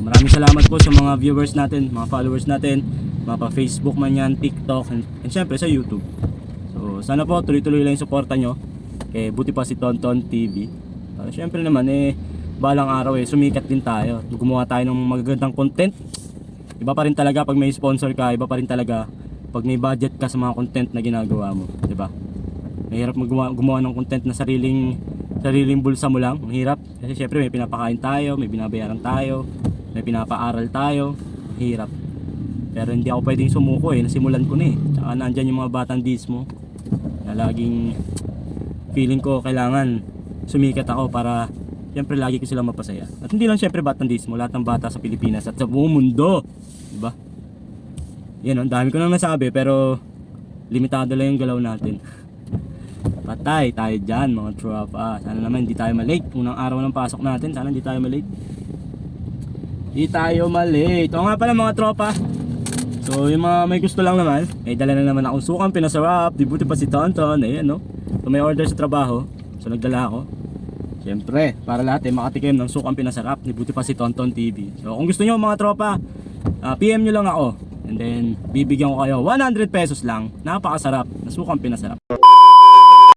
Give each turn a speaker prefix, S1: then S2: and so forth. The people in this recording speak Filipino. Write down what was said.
S1: Maraming salamat po sa mga viewers natin, mga followers natin, mga pa Facebook man yan, TikTok, and syempre sa YouTube. So sana po tuloy-tuloy lang yung suporta nyo kay Buti Pa Si Tonton TV. Syempre naman balang araw sumikat din tayo, gumawa tayo ng magagandang content. Iba pa rin talaga pag may sponsor ka, iba pa rin talaga pag may budget ka sa mga content na ginagawa mo, di ba? Mahirap gumawa ng content na sariling bulsa mo lang. Mahirap kasi syempre may pinapakain tayo, may binabayaran tayo, may pinapaaral tayo. Mahirap. Pero hindi ako pwedeng sumuko nasimulan ko na Tsaka nandyan yung mga batang dismo na laging feeling ko kailangan sumikat ako para syempre lagi ko silang mapasaya. At hindi lang syempre batang dismo, lahat ng bata sa Pilipinas at sa buong mundo, diba? Yan, ang dami ko nang nasabi pero limitado lang yung galaw natin. Patay tayo dyan mga tropa. Sana naman hindi tayo malate. Unang araw ng pasok natin, sana hindi tayo malate. Hindi tayo malate. O nga pala mga tropa, so yung mga may gusto lang naman, dala na naman akong sukang pinasarap. Di Buti Pa Si Tonton. Ayan no, so may order sa trabaho, so nagdala ako. Siyempre, para lahat makatikim ng sukang pinasarap ni Buti Pa Si Tonton TV. So kung gusto nyo mga tropa, PM nyo lang ako. And then bibigyan ko kayo 100 pesos lang. Napakasarap na sukang pinasarap.